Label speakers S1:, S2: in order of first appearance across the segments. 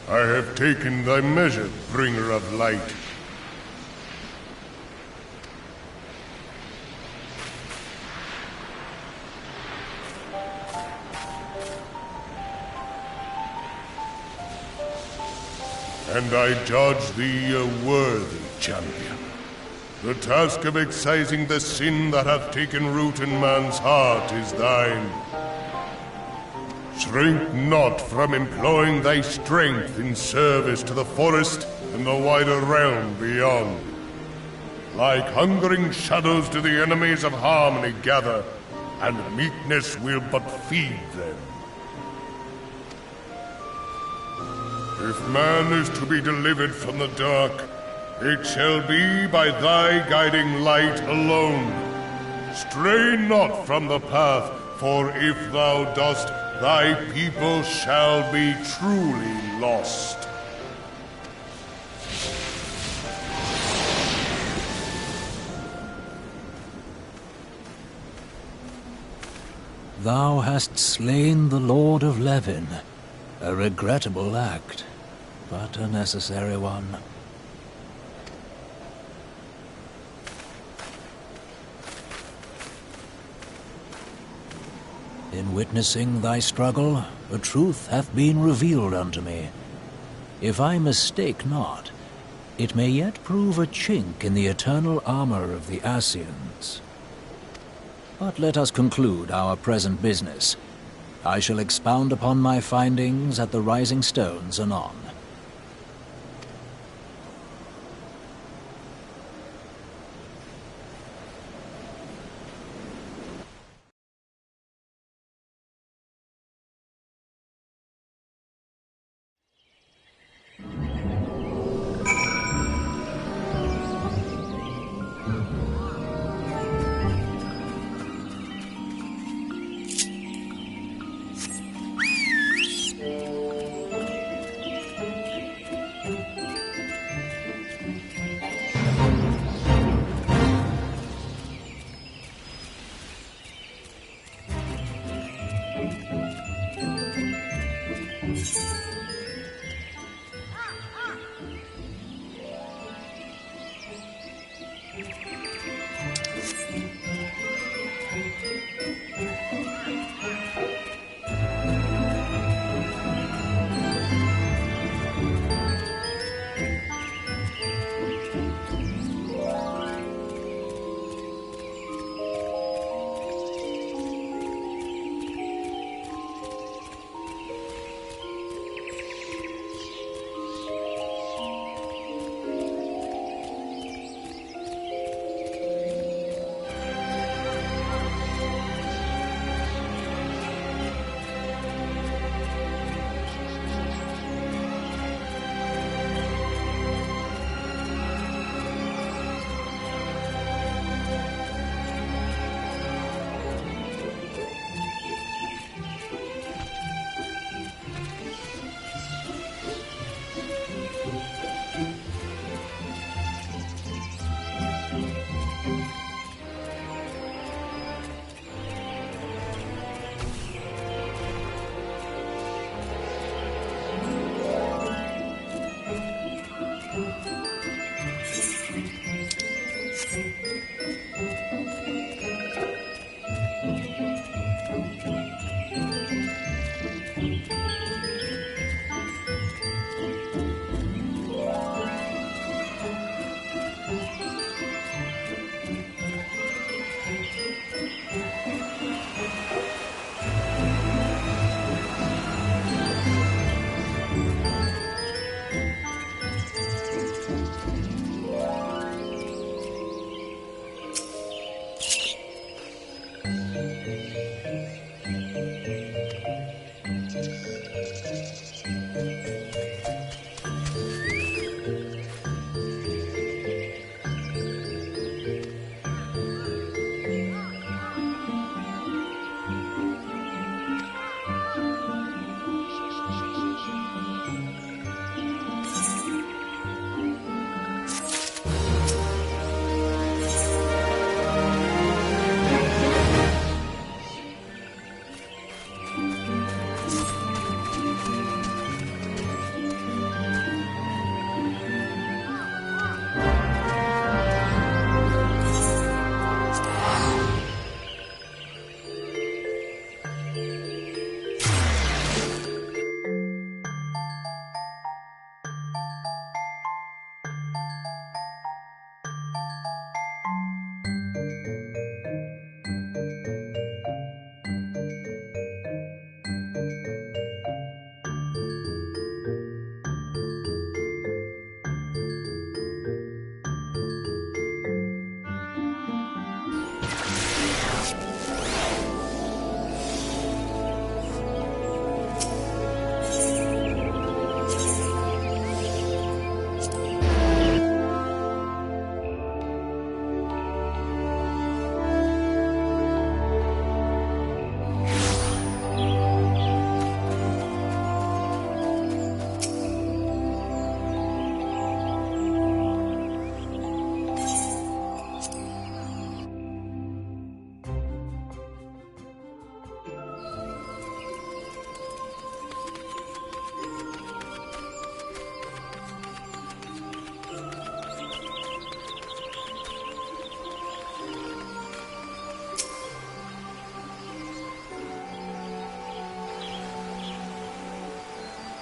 S1: I have taken thy measure, bringer of light. And I judge thee a worthy champion. The task of excising the sin that hath taken root in man's heart is thine. Shrink not from employing thy strength in service to the forest and the wider realm beyond. Like hungering shadows do the enemies of harmony gather, and meekness will but feed them. If man is to be delivered from the dark, it shall be by thy guiding light alone. Stray not from the path, for if thou dost, thy people shall be truly lost.
S2: Thou hast slain the Lord of Levin. A regrettable act, but a necessary one. In witnessing thy struggle, a truth hath been revealed unto me. If I mistake not, it may yet prove a chink in the eternal armor of the Assyrians. But let us conclude our present business. I shall expound upon my findings at the Rising Stones anon.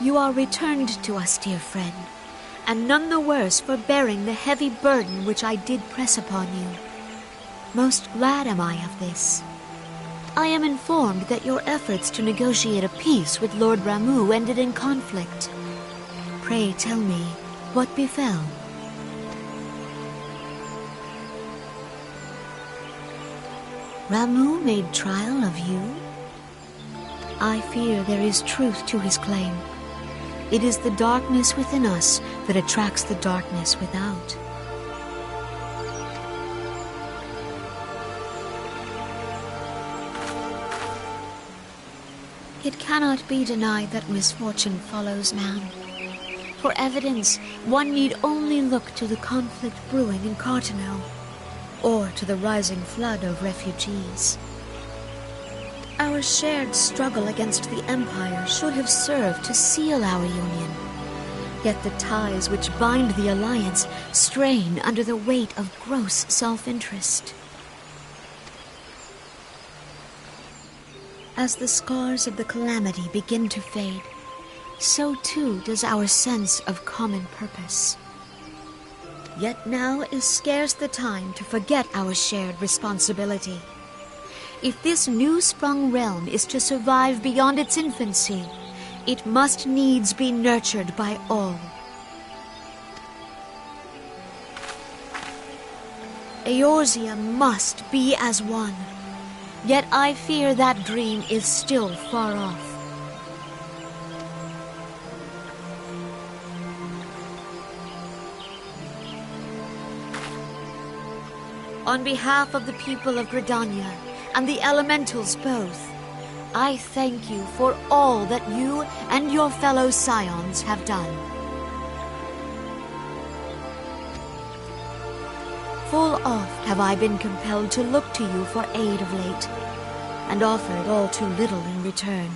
S3: You are returned to us, dear friend, and none the worse for bearing the heavy burden which I did press upon you. Most glad am I of this. I am informed that your efforts to negotiate a peace with Lord Ramuh ended in conflict. Pray tell me, what befell? Ramuh made trial of you? I fear there is truth to his claim. It is the darkness within us that attracts the darkness without. It cannot be denied that misfortune follows man. For evidence, one need only look to the conflict brewing in Cartano, or to the rising flood of refugees. Our shared struggle against the Empire should have served to seal our union. Yet the ties which bind the alliance strain under the weight of gross self-interest. As the scars of the calamity begin to fade, so too does our sense of common purpose. Yet now is scarce the time to forget our shared responsibility. If this new-sprung realm is to survive beyond its infancy, it must needs be nurtured by all. Eorzea must be as one, yet I fear that dream is still far off. On behalf of the people of Gridania, and the elementals both, I thank you for all that you and your fellow scions have done. Full oft have I been compelled to look to you for aid of late, and offered all too little in return.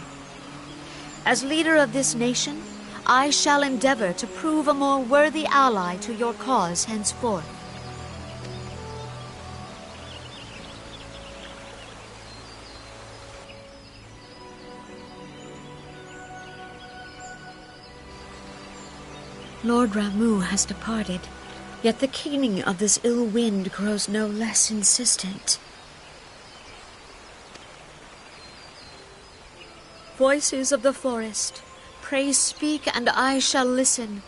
S3: As leader of this nation, I shall endeavor to prove a more worthy ally to your cause henceforth. Lord Ramuh has departed, yet the keening of this ill wind grows no less insistent. Voices of the forest, pray speak and I shall listen.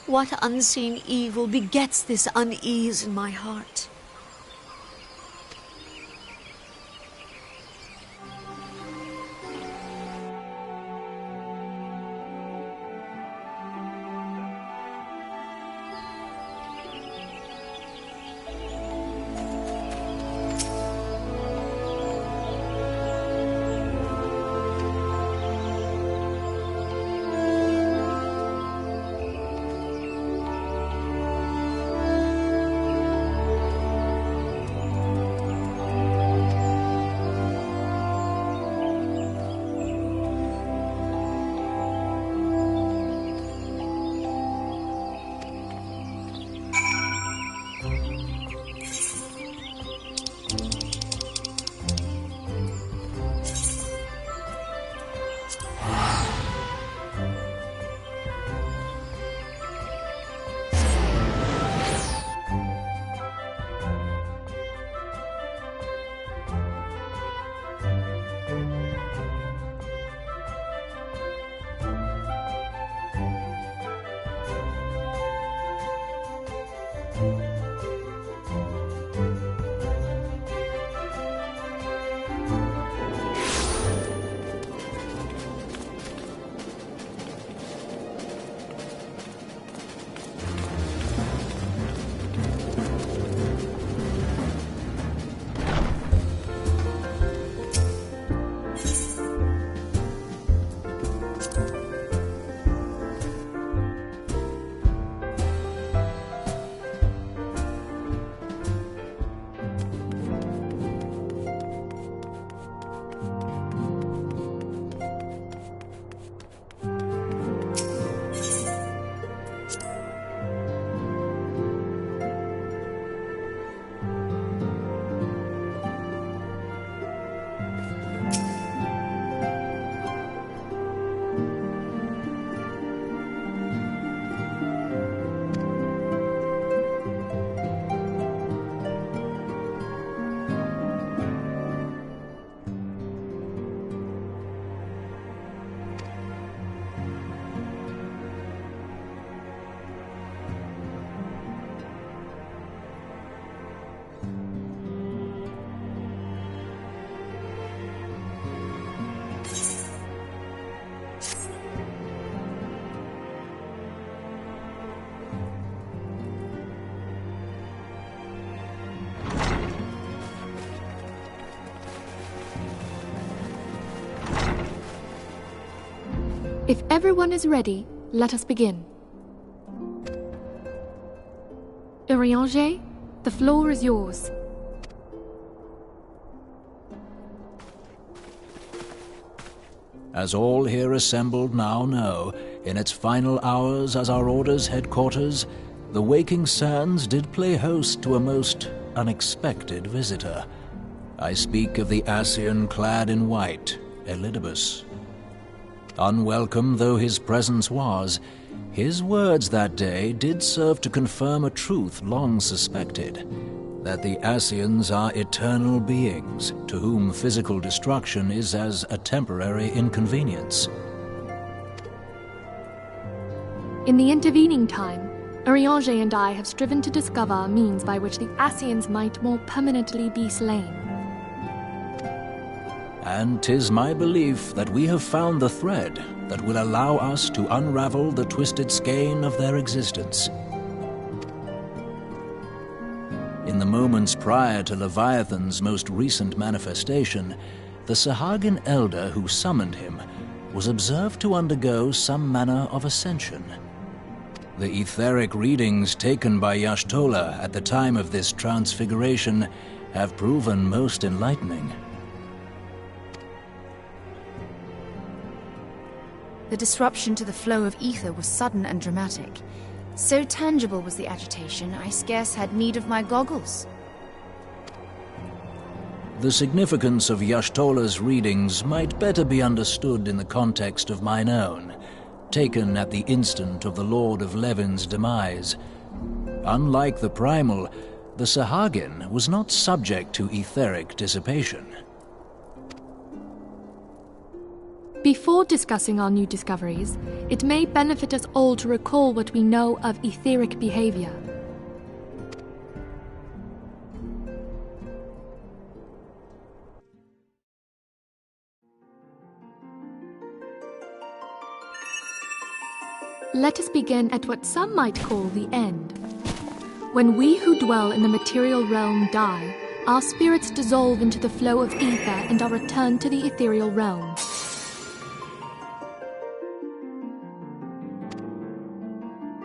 S3: What unseen evil begets this unease in my heart?
S4: If everyone is ready, let us begin. Urianger, the floor is yours.
S2: As all here assembled now know, in its final hours as our Order's headquarters, the waking sands did play host to a most unexpected visitor. I speak of the Ascian clad in white, Elidibus. Unwelcome though his presence was, his words that day did serve to confirm a truth long suspected, that the Ascians are eternal beings, to whom physical destruction is as a temporary inconvenience.
S4: In the intervening time, Urianger and I have striven to discover a means by which the Ascians might more permanently be slain.
S2: And 'tis my belief that we have found the thread that will allow us to unravel the twisted skein of their existence. In the moments prior to Leviathan's most recent manifestation, the Sahagin elder who summoned him was observed to undergo some manner of ascension. The etheric readings taken by Y'shtola at the time of this transfiguration have proven most enlightening.
S5: The disruption to the flow of ether was sudden and dramatic. So tangible was the agitation, I scarce had need of my goggles.
S2: The significance of Y'shtola's readings might better be understood in the context of mine own, taken at the instant of the Lord of Levin's demise. Unlike the Primal, the Sahagin was not subject to etheric dissipation.
S4: Before discussing our new discoveries, it may benefit us all to recall what we know of etheric behavior. Let us begin at what some might call the end. When we who dwell in the material realm die, our spirits dissolve into the flow of ether and are returned to the ethereal realm.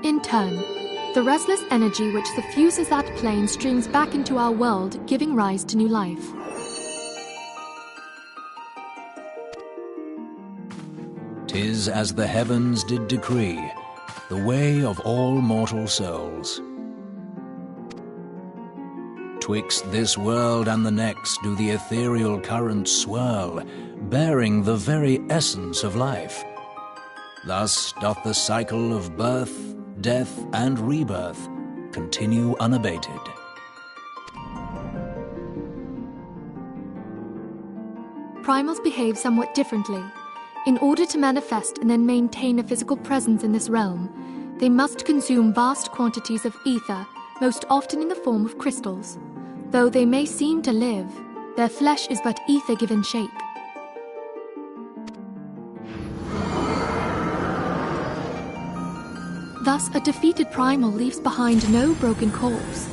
S4: In turn, the restless energy which suffuses that plane streams back into our world, giving rise to new life.
S2: "'Tis as the heavens did decree, the way of all mortal souls. Twixt this world and the next do the ethereal currents swirl, bearing the very essence of life. Thus doth the cycle of birth, death, and rebirth continue unabated."
S4: Primals behave somewhat differently. In order to manifest and then maintain a physical presence in this realm, they must consume vast quantities of ether, most often in the form of crystals. Though they may seem to live, their flesh is but ether given shape. Thus, a defeated primal leaves behind no broken corpse.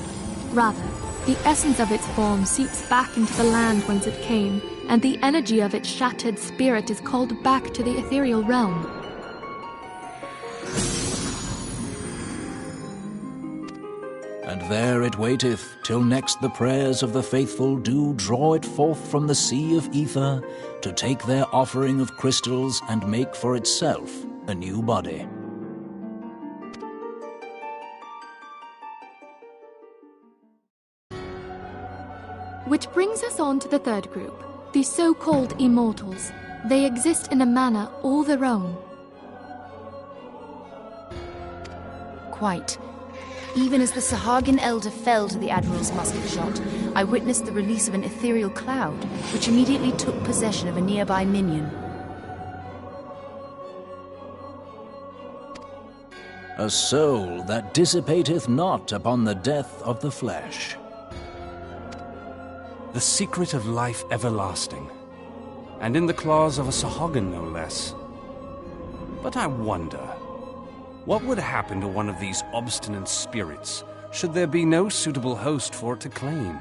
S4: Rather, the essence of its form seeps back into the land whence it came, and the energy of its shattered spirit is called back to the ethereal realm.
S2: And there it waiteth, till next the prayers of the faithful do draw it forth from the sea of ether, to take their offering of crystals and make for itself a new body.
S4: Which brings us on to the third group, the so-called immortals. They exist in a manner all their own.
S5: Quite. Even as the Sahagin elder fell to the Admiral's musket shot, I witnessed the release of an ethereal cloud, which immediately took possession of a nearby minion.
S2: A soul that dissipateth not upon the death of the flesh.
S6: The secret of life everlasting, and in the claws of a Sahagin no less. But I wonder, what would happen to one of these obstinate spirits should there be no suitable host for it to claim?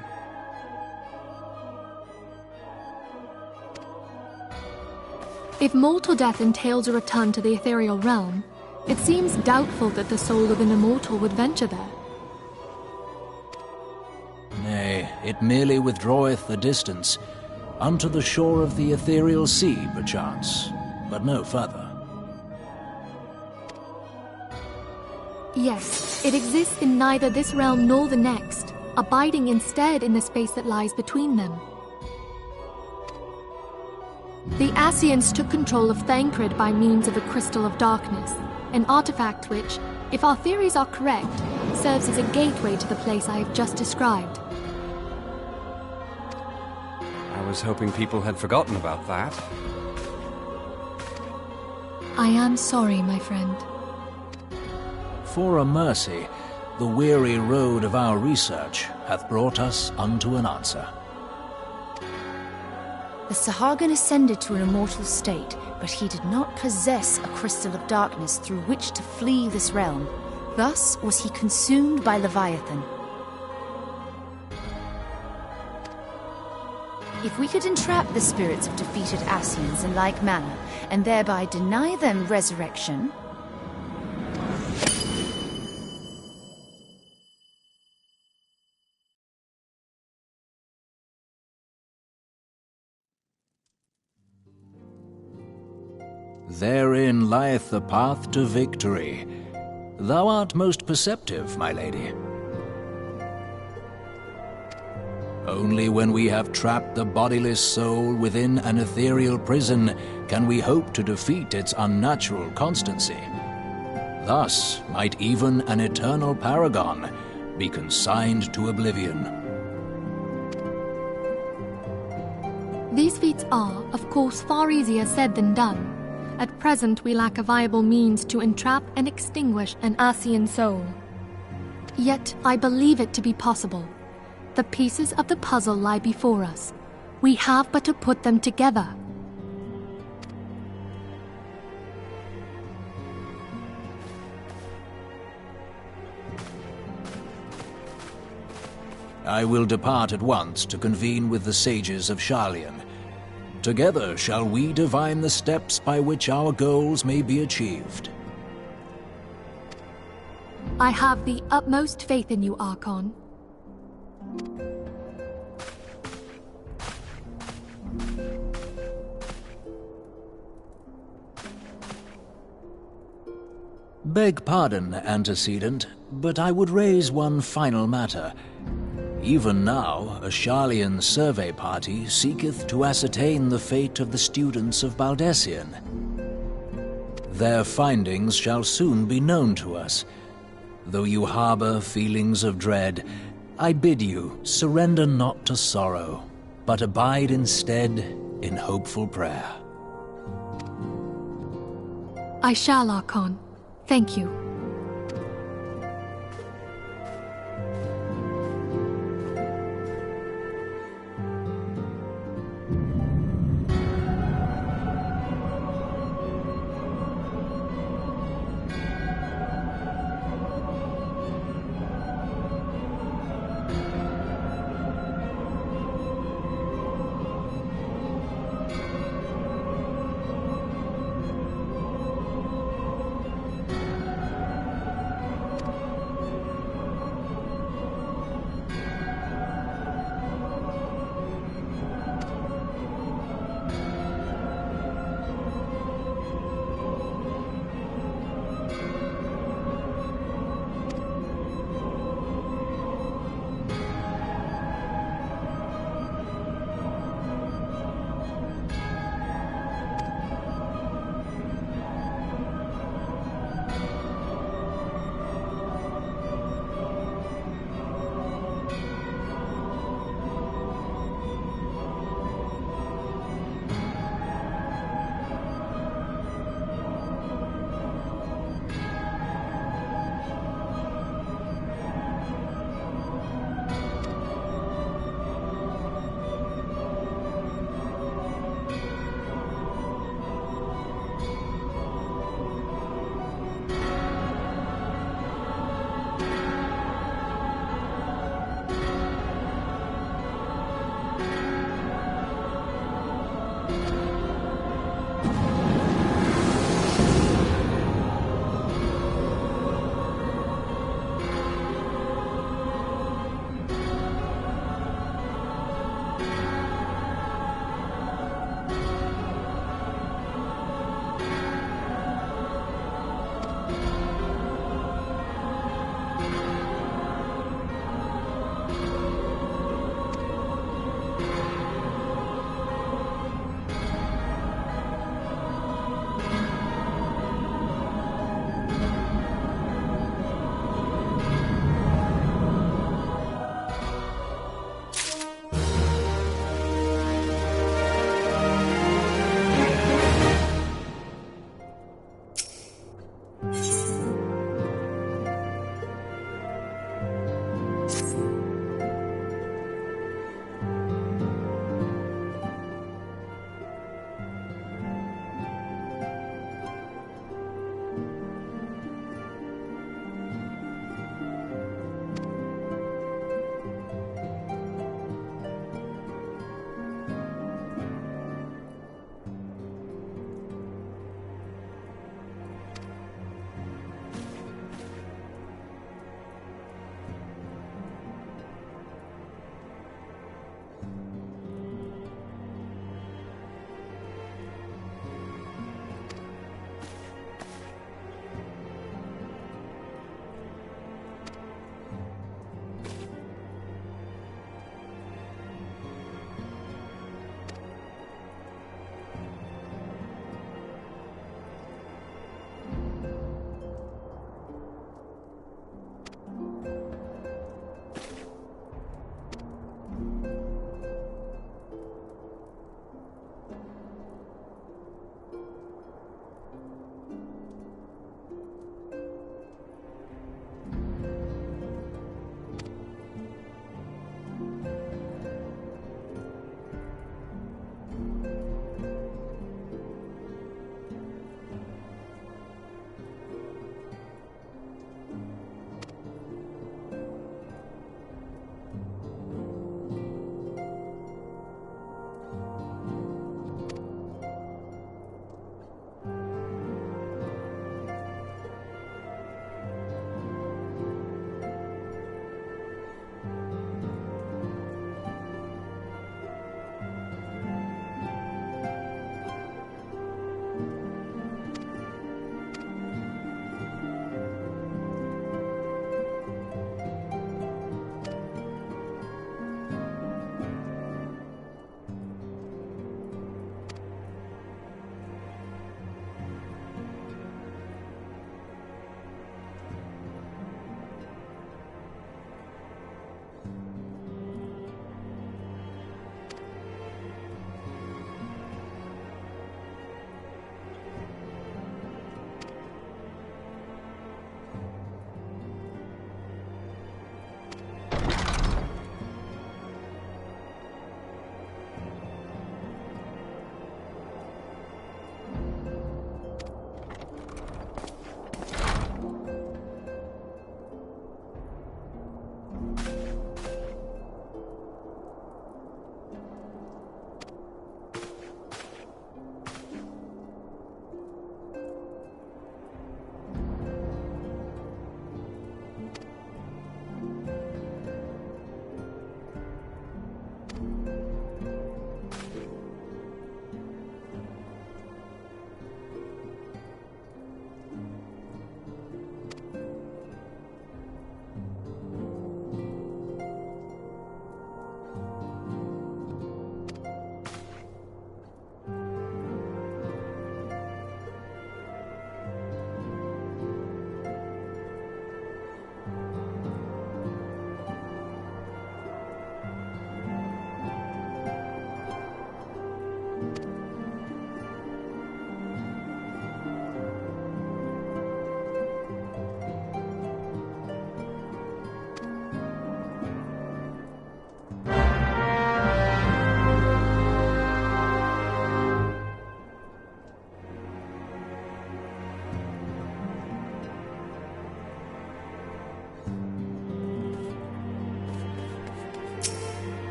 S4: If mortal death entails a return to the ethereal realm, it seems doubtful that the soul of an immortal would venture there.
S2: Nay, it merely withdraweth a distance, unto the shore of the ethereal sea, perchance, but no further.
S4: Yes, it exists in neither this realm nor the next, abiding instead in the space that lies between them. The Ascians took control of Thancred by means of a crystal of darkness, an artifact which, if our theories are correct, serves as a gateway to the place I have just described.
S6: I was hoping people had forgotten about that.
S4: I am sorry, my friend.
S2: For a mercy, the weary road of our research hath brought us unto an answer.
S5: The Sahagin ascended to an immortal state, but he did not possess a crystal of darkness through which to flee this realm. Thus was he consumed by Leviathan. If we could entrap the spirits of defeated Ascians in like manner, and thereby deny them resurrection...
S2: Therein lieth the path to victory. Thou art most perceptive, my lady. Only when we have trapped the bodiless soul within an ethereal prison can we hope to defeat its unnatural constancy. Thus might even an eternal paragon be consigned to oblivion.
S4: These feats are, of course, far easier said than done. At present, we lack a viable means to entrap and extinguish an Ascian soul. Yet, I believe it to be possible. The pieces of the puzzle lie before us. We have but to put them together.
S2: I will depart at once to convene with the sages of Sharlayan. Together shall we divine the steps by which our goals may be achieved.
S4: I have the utmost faith in you, Archon.
S2: Beg pardon, antecedent, but I would raise one final matter. Even now, a Sharlayan survey party seeketh to ascertain the fate of the students of Baldessian. Their findings shall soon be known to us. Though you harbor feelings of dread, I bid you surrender not to sorrow, but abide instead in hopeful prayer.
S4: I shall, Archon. Thank you.